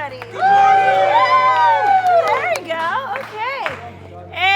everybody. There you go. Okay.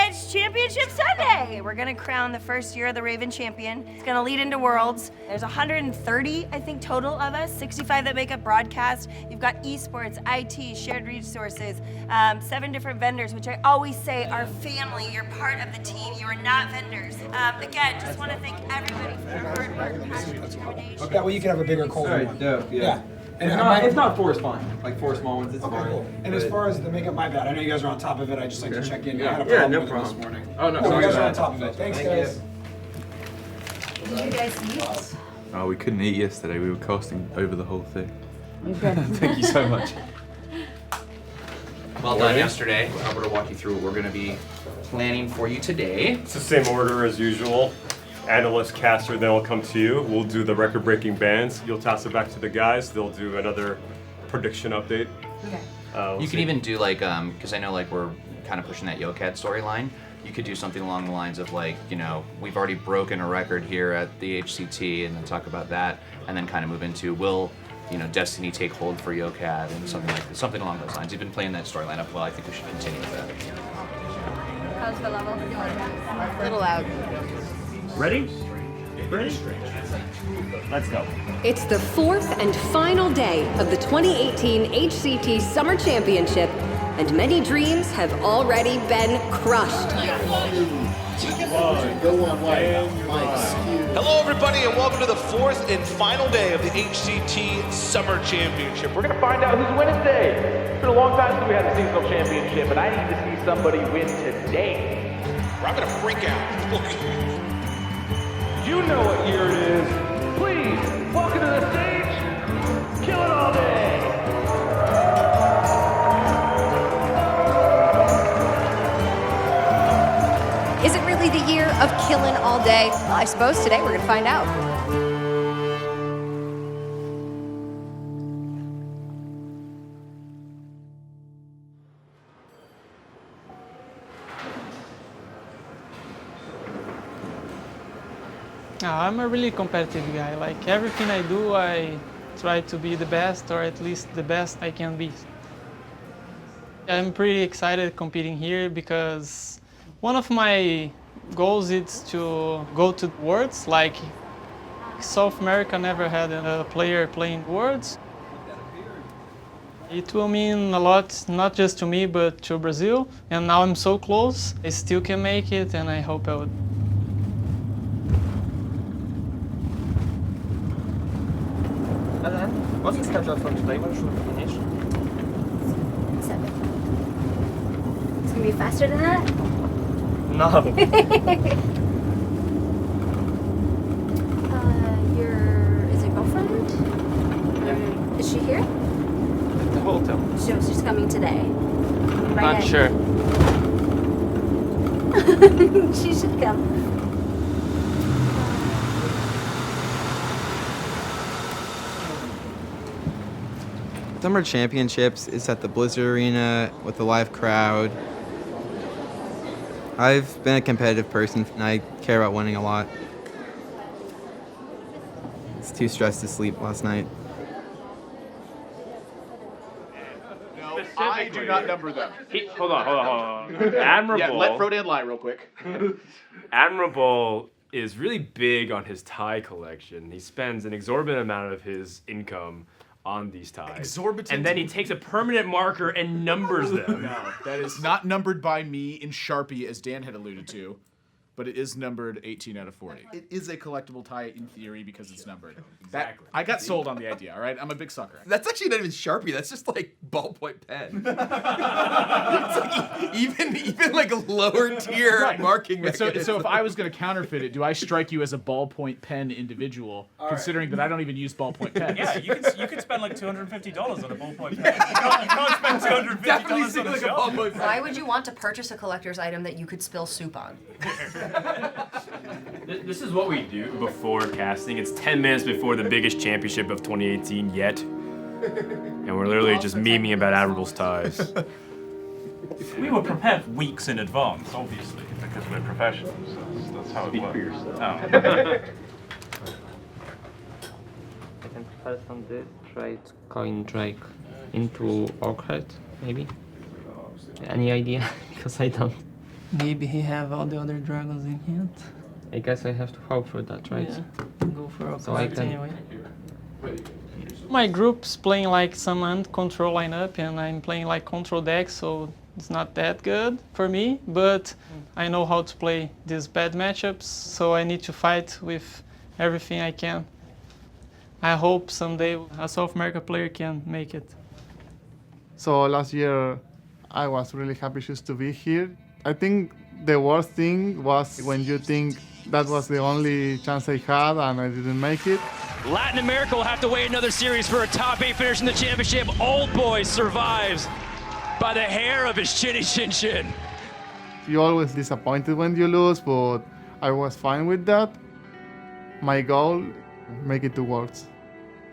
It's Championship Sunday. We're gonna crown the first year of the Raven champion. It's gonna lead into Worlds. There's 130, I think, total of us, 65 that make up broadcast. You've got esports, IT, shared resources, 7 different vendors, which I always say are family. You're part of the team. You are not vendors. Again, just want to thank everybody for their hard work, passion, determination. That way you can have a bigger cold one. Yeah. And if not 4 is fine. Like 4 small ones, it's fine. Cool. And as far as the makeup, my bad. I know you guys are on top of it. I just like to check in. I had a Yeah, problem no with it problem. this morning. Oh no, Cool, you guys are on bad. top of it. Thanks, Thank guys. Did you guys eat? Oh, we couldn't eat yesterday. We were casting over the whole thing. Thank you so much. Well done yesterday. I'm going to walk you through what we're going to be planning for you today. It's the same order as usual. Analyst, caster, then will come to you. We'll do the record-breaking bans. You'll toss it back to the guys. They'll do another prediction update. Okay. You can even do like, because I know like we're kind of pushing that YOKAD storyline. You could do something along the lines of like, you know, we've already broken a record here at the HCT, and then talk about that, and then kind of move into will, you know, Destiny take hold for YOKAD and something along those lines. You've been playing that storyline up well. I think we should continue with that. How's the level? A little loud. Ready? Ready? Let's go. It's the 4th and final day of the 2018 HCT Summer Championship, and many dreams have already been crushed. Hello everybody and welcome to the 4th and final day of the HCT Summer Championship. We're going to find out who's winning today. It's been a long time since we had a seasonal championship, and I need to see somebody win today. I'm going to freak out. You know what year it is. Please, welcome to the stage, Kill It All Day. Is it really the year of killing all day? Well, I suppose today we're going to find out. I'm a really competitive guy. Like everything I do, I try to be the best, or at least the best I can be. I'm pretty excited competing here because one of my goals is to go to Worlds. Like South America never had a player playing Worlds. It will mean a lot, not just to me, but to Brazil. And now I'm so close. I still can make it, and I hope I would. What's the schedule from today? When should we finish? 7. It's gonna be faster than that? No. Is it girlfriend? Yeah. Is she here? The hotel. She's coming today. Not sure. She should come. Summer Championships is at the Blizzard Arena with a live crowd. I've been a competitive person and I care about winning a lot. I was too stressed to sleep last night. No, I do not number them. Hold on. Admirable. Yeah, let Frodan lie real quick. Admirable is really big on his tie collection. He spends an exorbitant amount of his income on these ties. Exorbitant. And then he takes a permanent marker and numbers them. No, that is not numbered by me in Sharpie, as Dan had alluded to, but it is numbered 18 out of 40. It is a collectible tie in theory because it's numbered. Exactly. I got sold on the idea, all right? I'm a big sucker. That's actually not even Sharpie. That's just like ballpoint pen. It's like even like a lower tier marking mechanism. So if I was going to counterfeit it, do I strike you as a ballpoint pen individual, considering that I don't even use ballpoint pens? Yeah, you could spend like $250 on a ballpoint pen. You can't spend $250 on a Sharpie. Why would you want to purchase a collector's item that you could spill soup on? This is what we do before casting. It's 10 minutes before the biggest championship of 2018 yet. And we're literally just memeing about Admirable's ties. We were prepared weeks in advance, obviously, because we're professionals. That's how it works. Oh. I can prepare some this, try it coin drake. into YOKAD, maybe. Any idea? Because I don't. Maybe he have all the other dragons in hand. I guess I have to hope for that, right? Yeah, go for a So I card can- anyway. My group's playing like some control lineup, and I'm playing like control deck, so it's not that good for me. But I know how to play these bad matchups, so I need to fight with everything I can. I hope someday a South America player can make it. So last year, I was really happy just to be here. I think the worst thing was when you think that was the only chance I had and I didn't make it. Latin America will have to wait another series for a top 8 finish in the championship. Old Boy survives by the hair of his chinny chin chin. You're always disappointed when you lose, but I was fine with that. My goal, make it to Worlds.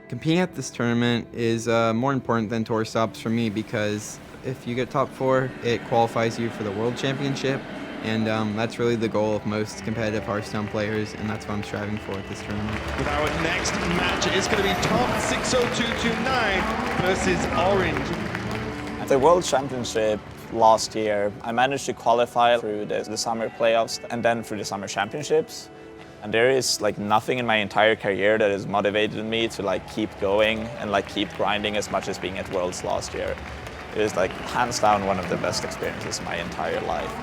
Competing at this tournament is more important than tour stops for me because if you get top 4, it qualifies you for the World Championship, and that's really the goal of most competitive Hearthstone players, and that's what I'm striving for at this tournament. Our next match is going to be Tom 60229 versus Orange. At the World Championship last year, I managed to qualify through the summer playoffs and then through the summer championships. And there is like nothing in my entire career that has motivated me to like keep going and like keep grinding as much as being at Worlds last year. It was like hands down one of the best experiences of my entire life.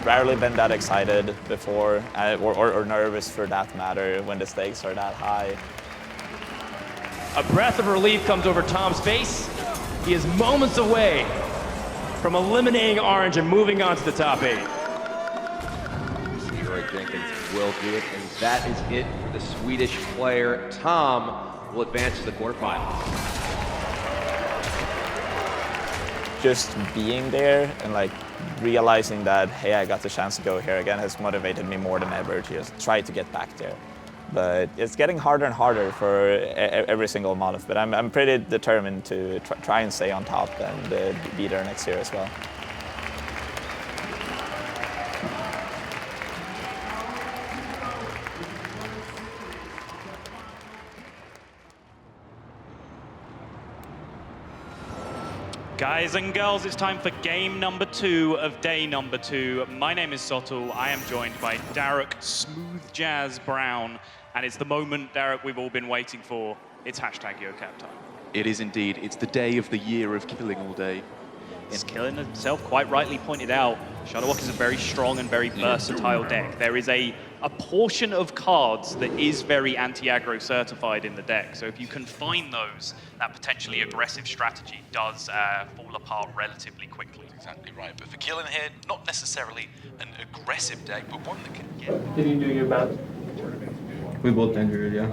Rarely been that excited before, or nervous for that matter, when the stakes are that high. A breath of relief comes over Tom's face. He is moments away from eliminating Orange and moving on to the top 8. Troy Jenkins will do it, and that is it. The Swedish player Tom will advance to the quarterfinals. Just being there and like realizing that, hey, I got the chance to go here again has motivated me more than ever to just try to get back there. But it's getting harder and harder for every single month, but I'm pretty determined to try and stay on top and be there next year as well. Guys and girls, it's time for game number 2 of day number 2. My name is Sotul. I am joined by Derek Smooth Jazz Brown. And it's the moment, Derek, we've all been waiting for. It's hashtag YOKAD time. It is indeed. It's the day of the year of killing all day. As Killen himself quite rightly pointed out, Shadowwalk is a very strong and very versatile deck. There is a portion of cards that is very anti-aggro certified in the deck. So if you can find those, that potentially aggressive strategy does fall apart relatively quickly. Exactly right. But for Killen here, not necessarily an aggressive deck, but one that can get... Did you do your ban? We both entered, yeah.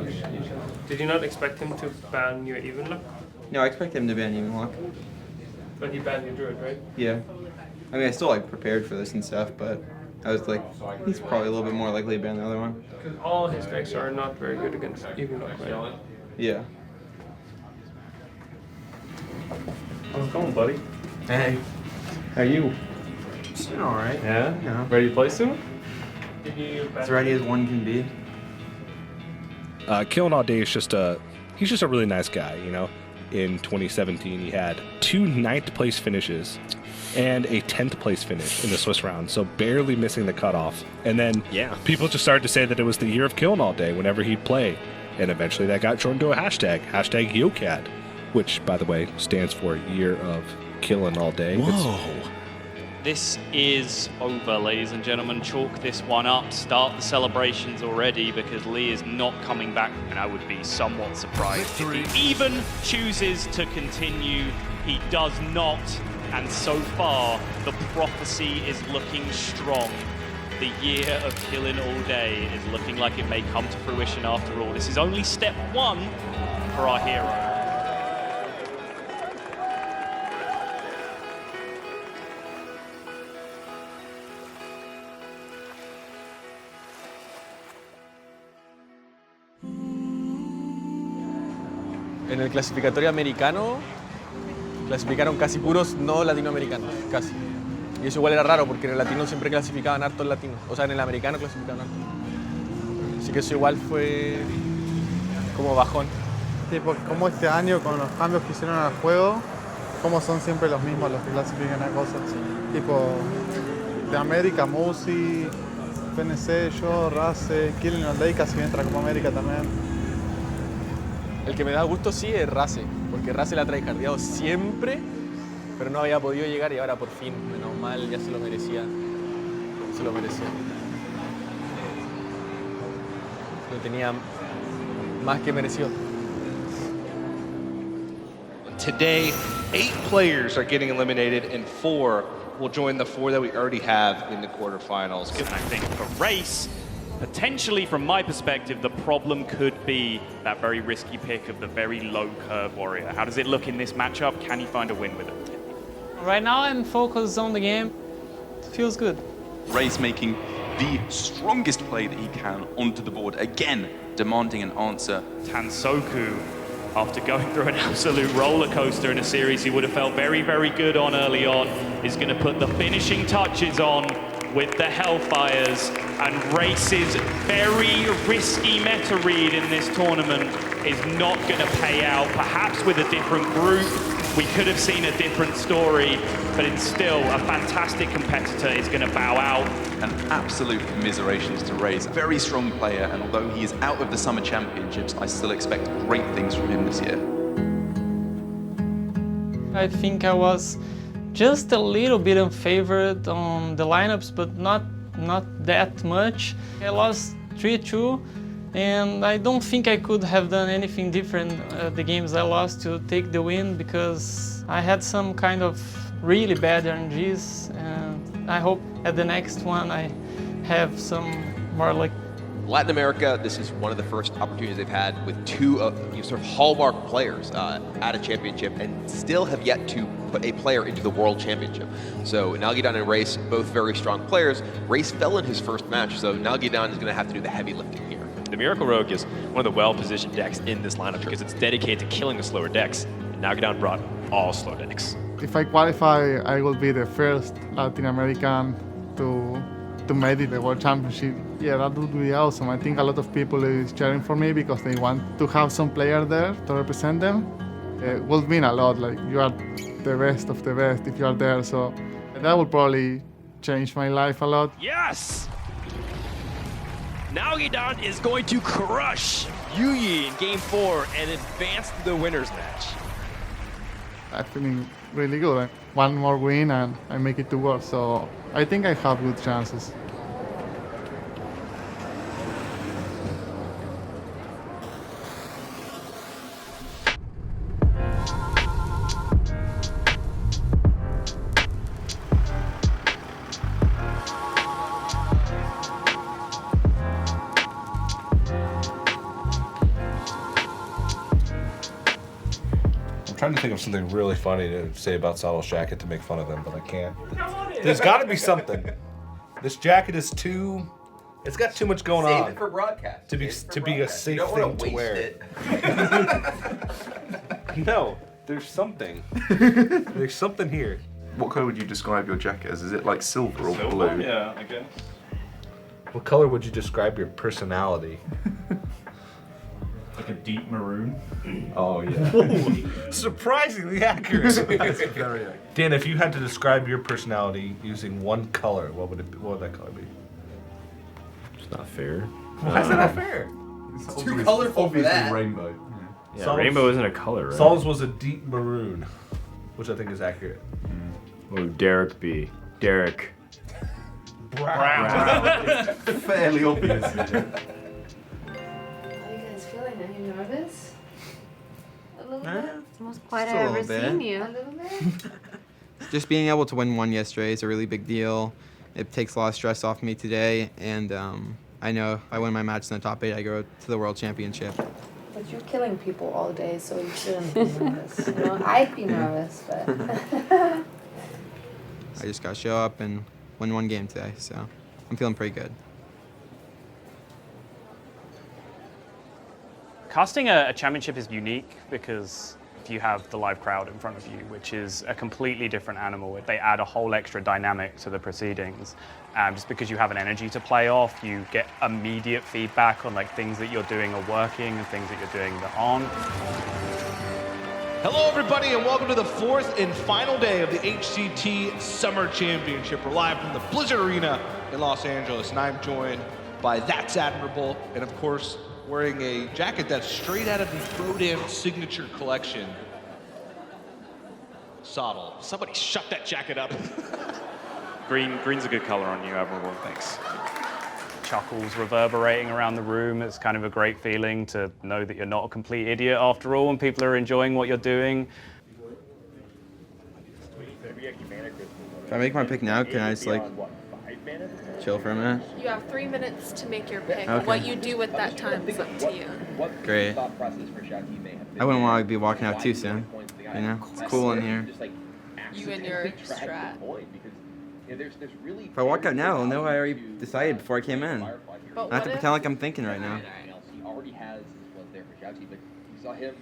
Did you not expect him to ban your even luck? No, I expect him to ban even luck. But he banned your druid, right? Yeah. I mean, I still like prepared for this and stuff, but I was like, he's probably a little bit more likely to ban the other one. Because all his decks are not very good against even luck, right? Yeah. How's it going, buddy? Hey. How are you? Doing all right. Yeah? Ready to play soon? Did you As ready as one can be. killinallday is he's just a really nice guy, you know. In 2017, he had 2 9th place finishes and a 10th place finish in the Swiss round, so barely missing the cutoff. And then, people just started to say that it was the year of killinallday whenever he'd play. And eventually that got shortened to a hashtag YOKAD, which, by the way, stands for Year of Killinallday. Whoa. This is over, ladies and gentlemen. Chalk this one up. Start the celebrations already because Lee is not coming back, and I would be somewhat surprised if he even chooses to continue. He does not, and so far, the prophecy is looking strong. The year of killinallday is looking like it may come to fruition after all. This is only step 1 for our hero. En el clasificatorio americano clasificaron casi puros no latinoamericanos, casi. Y eso igual era raro porque en el latino siempre clasificaban hartos latinos, o sea, en el americano clasificaban hartos. Así que eso igual fue como bajón. Sí, porque como este año con los cambios que hicieron al juego, como son siempre los mismos los que clasifican a cosas. Tipo, de América, Musi, PNC, yo, Rase, killinallday casi entra como América también. El que me da gusto sí es Rase, porque Rase la ha tryhardeado siempre, pero no había podido llegar y ahora por fin, menos mal, ya se lo merecía. Se lo merecía. Lo tenía más que merecido. Today, 8 players are getting eliminated and 4 will join the 4 that we already have in the quarterfinals. And I think for Rase, potentially from my perspective, the problem could be that very risky pick of the very low curve warrior. How does it look in this matchup? Can he find a win with it? Right now I'm focused on the game. It feels good. Rase making the strongest play that he can onto the board, again demanding an answer. Tansoku, after going through an absolute roller coaster in a series he would have felt very, very good on early on, is going to put the finishing touches on with the Hellfires, and Race's very risky meta read in this tournament is not going to pay out. Perhaps with a different group, we could have seen a different story, but it's still a fantastic competitor is going to bow out. And absolute commiserations to Rase. Very strong player, and although he is out of the Summer Championships, I still expect great things from him this year. I think I was just a little bit unfavored on the lineups, but not that much. I lost 3-2, and I don't think I could have done anything different the games I lost to take the win, because I had some kind of really bad RNGs, and I hope at the next one I have some more luck. Latin America, this is one of the first opportunities they've had with 2 sort of hallmark players at a championship, and still have yet to put a player into the World Championship. So Nalguidan and Rase, both very strong players. Rase fell in his first match, so Nalguidan is going to have to do the heavy lifting here. The Miracle Rogue is one of the well-positioned decks in this lineup because it's dedicated to killing the slower decks. And Nalguidan brought all slow decks. If I qualify, I will be the first Latin American to make it the World Championship. Yeah, that would be awesome. I think a lot of people is cheering for me because they want to have some player there to represent them. It will mean a lot, like you are the best of the best if you are there, so that will probably change my life a lot. Yes! Nalguidan is going to crush Yuyi in Game 4 and advance to the winner's match. I'm feeling really good. One more win and I make it to World, so I think I have good chances. I'm trying to think of something really funny to say about Saddle's jacket to make fun of him, but I can't. There's got to be something. This jacket is too. It's got too much going on. Save it for broadcast. To be a safe thing to wear. No, there's something. There's something here. What color would you describe your jacket as? Is it like silver or blue? Yeah, I guess. What color would you describe your personality? Like a deep maroon. Oh yeah. Surprisingly accurate. That's very accurate. Dan, if you had to describe your personality using one color, what would that color be? It's not fair. Why is that not fair? It's too colorful for that. Rainbow. Yeah, Saul's, rainbow isn't a color, right? Saul's was a deep maroon, which I think is accurate. What would Derek be? Derek. Brown. Fairly obvious. How are you guys feeling? Are you nervous? A little bit? It's the most quiet I've ever seen you. A little bit? Just being able to win one yesterday is a really big deal. It takes a lot of stress off me today, and I know if I win my match in the top 8, I go to the World Championship. But you're killing people all day, so you shouldn't be nervous. You know, I'd be nervous, but... I just got to show up and win one game today, so I'm feeling pretty good. Casting a championship is unique because you have the live crowd in front of you, which is a completely different animal. They add a whole extra dynamic to the proceedings. Just because you have an energy to play off, you get immediate feedback on like things that you're doing are working and things that you're doing that aren't. Hello, everybody, and welcome to the 4th and final day of the HCT Summer Championship. We're live from the Blizzard Arena in Los Angeles, and I'm joined by That's Admirable, and of course, wearing a jacket that's straight out of the Frodan signature collection. Soddle. Somebody shut that jacket up. Green's a good color on you, Admirable. Thanks. Chuckles reverberating around the room. It's kind of a great feeling to know that you're not a complete idiot after all, and people are enjoying what you're doing. If I make my pick now, can I just like chill for a minute? You have 3 minutes to make your pick. Okay. What you do with that time is up to you. Great. I wouldn't want to be walking out too soon. You know, it's cool in here. You and your strat. If I walk out now, I'll know I already decided before I came in. But I have to pretend like I'm thinking right now. He already has his one there for Shouty, but you saw him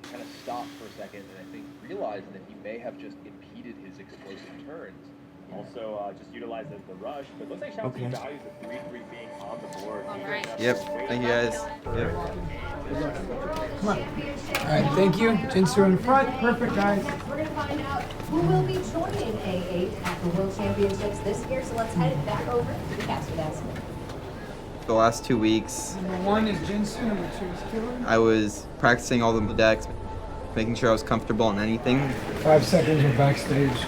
kind of stop for a second and I think realizing that he may have just impeded his explosive turns. Also, just utilize the rush, but looks like Shouty values the 3-3 being on the board. All right. Yep. Thank you guys. Yep. Come on. All right, thank you. Jinsu in front. Perfect, guys. We're going to find out who will be joining A8 at the World Championships this year. So let's head back over to the caster desk. The last 2 weeks, Number 1 is Jinsu, number 2 is Killer. I was practicing all the decks, making sure I was comfortable in anything. 5 seconds, we're backstage.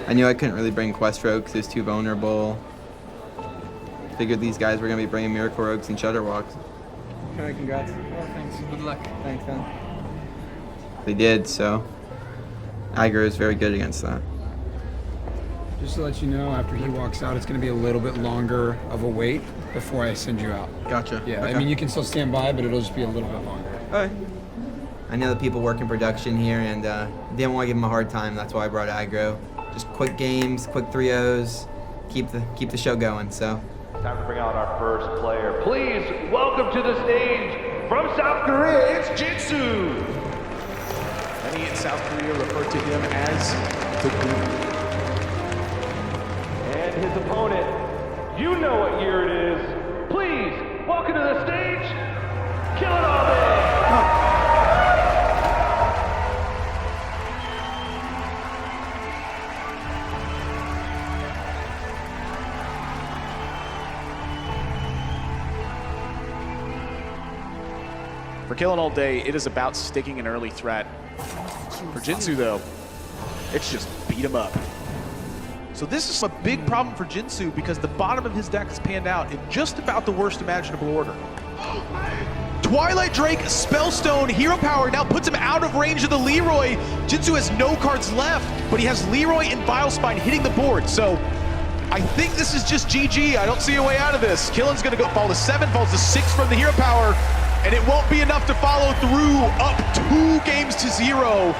I knew I couldn't really bring Quest Rogue because it was too vulnerable. Figured these guys were going to be bringing Miracle Rogues and Shudderwalks. Okay, congrats. Well, thanks. Good luck. Thanks, man. They did, so Iger is very good against that. Just to let you know, after he walks out, it's going to be a little bit longer of a wait before I send you out. Gotcha. Yeah, Okay. I mean, you can still stand by, but it'll just be a little bit longer. Okay. I know the people work in production here and didn't want to give him a hard time. That's why I brought aggro. Just quick games, quick 3-0s, keep the show going. So. Time to bring out our first player. Please welcome to the stage from South Korea, it's Jinsu. Many in South Korea refer to him as the Goon. And his opponent, you know what year it is. Please welcome to the stage, killinallday. For killinallday, it is about sticking an early threat. For Jinsu, though, it's just beat him up. So this is a big problem for Jinsu because the bottom of his deck is panned out in just about the worst imaginable order. Twilight Drake, Spellstone, Hero Power now puts him out of range of the Leroy. Jinsu has no cards left, but he has Leroy and Vilespine hitting the board. So I think this is just GG. I don't see a way out of this. Killen's gonna go fall to 7, falls to 6 from the Hero Power, and it won't be enough to follow through. Up 2 games to 0.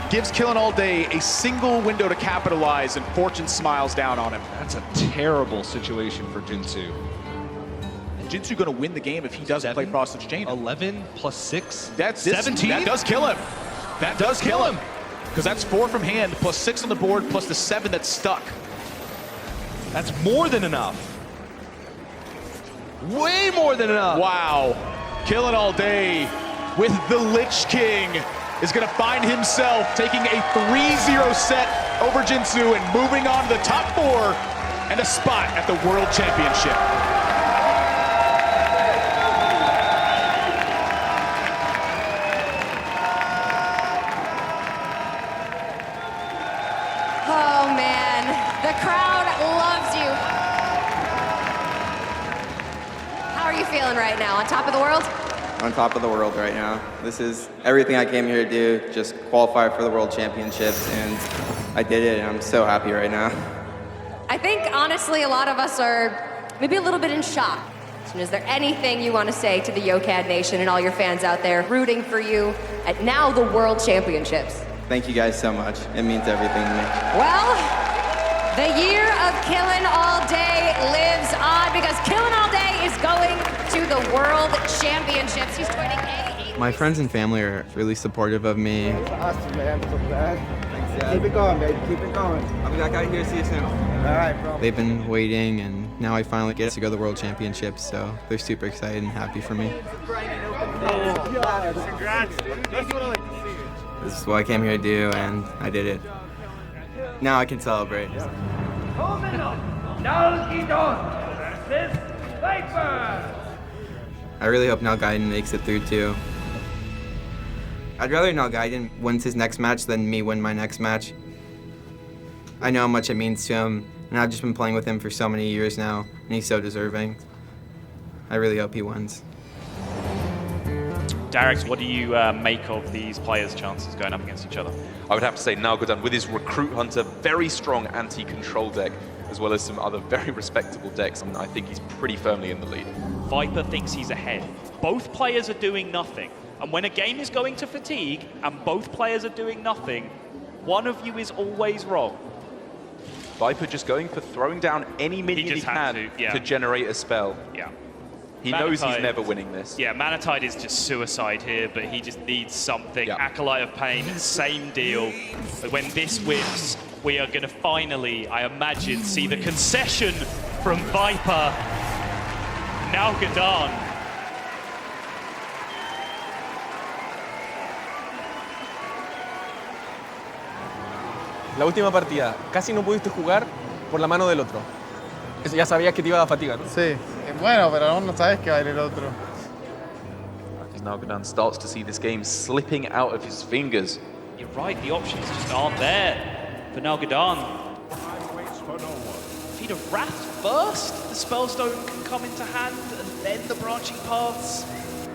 Gives killinallday a single window to capitalize, and fortune smiles down on him. That's a terrible situation for Jinsu. And Jinsu gonna win the game if he doesn't play Frost Chain. 11 plus 6? That's 17? That does kill him. That does kill him. Because that's 4 from hand, plus 6 on the board, plus the 7 that's stuck. That's more than enough. Way more than enough. Wow. Killinallday with the Lich King is going to find himself taking a 3-0 set over Jinsu and moving on to the top 4 and a spot at the World Championship. Oh man, the crowd loves you. How are you feeling right now? On top of the world? On top of the world right now. This is everything I came here to do, just qualify for the World Championships, and I did it, and I'm so happy right now. I think honestly a lot of us are maybe a little bit in shock. So is there anything you want to say to the YOKAD Nation and all your fans out there rooting for you at now the World Championships? Thank you guys so much. It means everything to me. Well, the year of killinallday lives on because killinallday is going to the World Championships. He's joining A8. My friends and family are really supportive of me. Awesome, man. So glad. Thanks, Dad. Keep it going, baby. Keep it going. I'll be back out here. See you soon. All right, bro. They've been waiting, and now I finally get to go to the World Championships, so they're super excited and happy for me. Congrats, dude. That's what I like to see. This is what I came here to do, and I did it. Now I can celebrate. Nalguidan versus Viper. I really hope Nalguidan makes it through too. I'd rather Nalguidan wins his next match than me win my next match. I know how much it means to him, and I've just been playing with him for so many years now, and he's so deserving. I really hope he wins. Darek, what do you make of these players' chances going up against each other? I would have to say Nalguidan with his Recruit Hunter, very strong anti-control deck, as well as some other very respectable decks. I mean, I think he's pretty firmly in the lead. Viper thinks he's ahead. Both players are doing nothing. And when a game is going to fatigue and both players are doing nothing, one of you is always wrong. Viper just going for throwing down any minion he can to generate a spell. Yeah. He knows he's never winning this. Yeah, Manatide is just suicide here, but he just needs something. Yeah. Acolyte of Pain, same deal. But when this wins, we are going to finally, I imagine, see the concession from Viper. Nalguidan. La última partida, casi no pudiste jugar por la mano del otro. Ya sabías que te iba a fatigar, ¿no? Sí, bueno, pero aún no sabes que va a ir el otro. Nalguidan starts to see this game slipping out of his fingers. You're right, the options just aren't there for Nalguidan. Feed a Wrath first, the Spellstone can come into hand, and then the branching paths.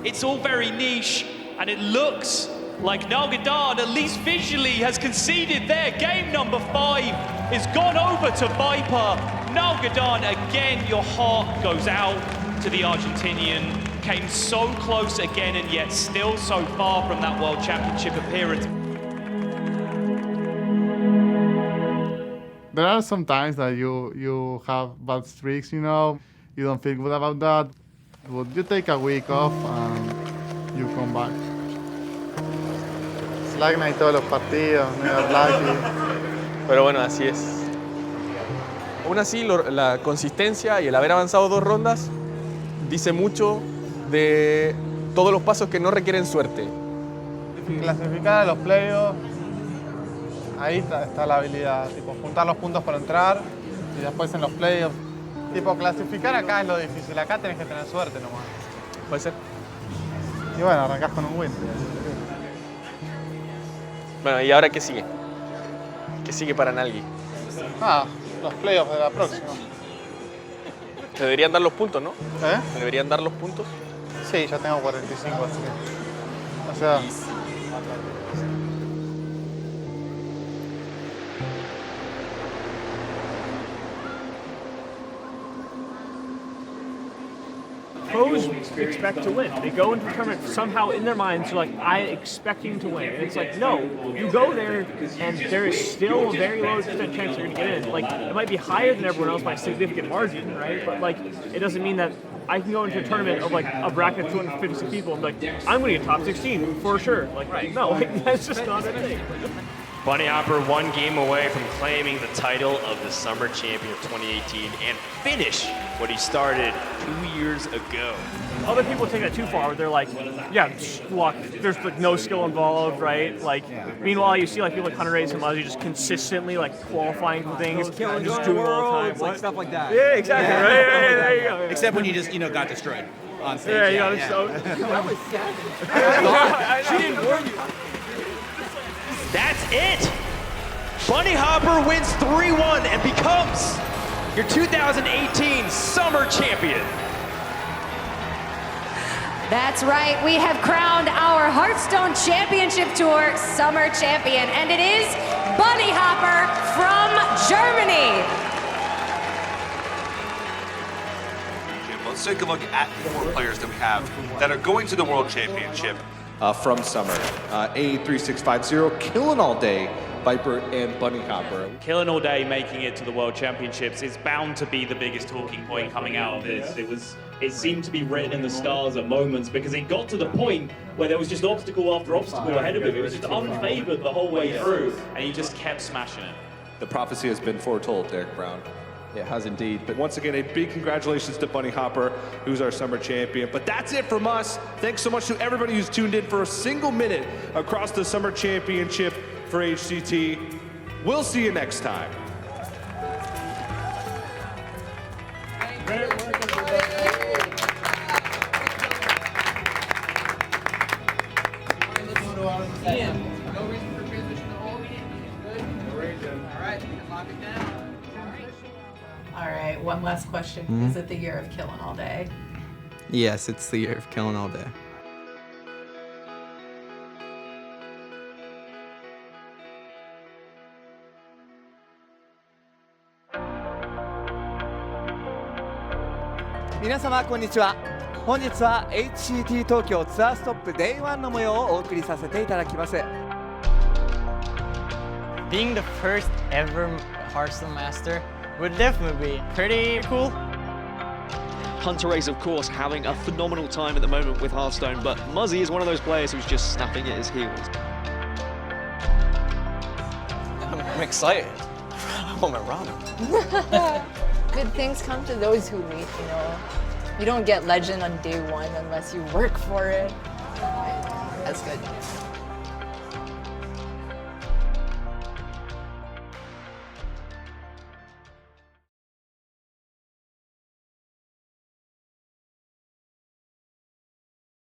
It's all very niche, and it looks like Nalguidan, at least visually, has conceded there. Game number 5 is gone over to Viper. Nalguidan, again, your heart goes out to the Argentinian. Came so close again, and yet still so far from that World Championship appearance. There are some times that you have bad streaks, you know, you don't feel good about that, but you take a week off and you come back. Slack night todos los partidos, medio lucky. Pero bueno, así es. Aún así, la consistencia y el haber avanzado 2 rondas dice mucho de todos los pasos que no requieren suerte. Clasificar a los playoffs, ahí está la habilidad, tipo juntar los puntos para entrar y después en los playoffs. Tipo, clasificar acá es lo difícil, acá tenés que tener suerte nomás. Puede ser. Y bueno, arrancás con un win. Bueno, ¿y ahora qué sigue? ¿Qué sigue para Nalgui? Los playoffs de la próxima. Te deberían dar los puntos, ¿no? ¿Eh? ¿Te deberían dar los puntos? Sí, ya tengo 45, así que... O sea... Pros expect to win. They go into the tournament somehow in their minds, like, I expecting to win. And it's like, no, you go there and there is still a very low % chance you're going to get in. Like, it might be higher than everyone else by a significant margin, right? But, like, it doesn't mean that I can go into a tournament of, like, a bracket of 256 people and be like, I'm going to get top 16 for sure. Like, no, like, that's just not a thing. Bunny Hopper 1 game away from claiming the title of the Summer Champion of 2018 and finish what he started 2 years ago. Other people take that too far, where they're like, yeah, luck. There's like no skill involved, right? Like, meanwhile, you see like people like Hunter Rase and Muzzy just consistently like qualifying for things, just doing it all the time, like stuff like that. Yeah, exactly. Right. There you go. Except when you just got destroyed on stage. Yeah, you know, so. That was sad. She didn't warn you. That's it! Bunny Hopper wins 3-1 and becomes your 2018 Summer Champion. That's right, we have crowned our Hearthstone Championship Tour Summer Champion, and it is Bunny Hopper from Germany. Let's take a look at the 4 players that we have that are going to the World Championship. From Summer, A3650, killinallday, Viper, and Bunny Hopper. Killinallday making it to the World Championships is bound to be the biggest talking point coming out of this. It seemed to be written in the stars at moments because it got to the point where there was just obstacle after obstacle ahead of him. It was just unfavored the whole way through, and he just kept smashing it. The prophecy has been foretold, Derek Brown. It has indeed. But once again, a big congratulations to Bunny Hopper, who's our summer champion. But that's it from us. Thanks so much to everybody who's tuned in for a single minute across the summer championship for HCT. We'll see you next time. All right, one last question. Is it the year of killing all day? Yes, it's the year of killing all day. Minasamá, konnichiwa. 本日は HCT 東京ツアーストップ Day1 の模様をお送りさせていただきます。Being the first ever Hearthstone Master would definitely be pretty cool. Hunter Rase, of course, having a phenomenal time at the moment with Hearthstone, but Muzzy is one of those players who's just snapping at his heels. I'm excited. I want my ramen. Good things come to those who wait, you know. You don't get legend on day one unless you work for it. That's good.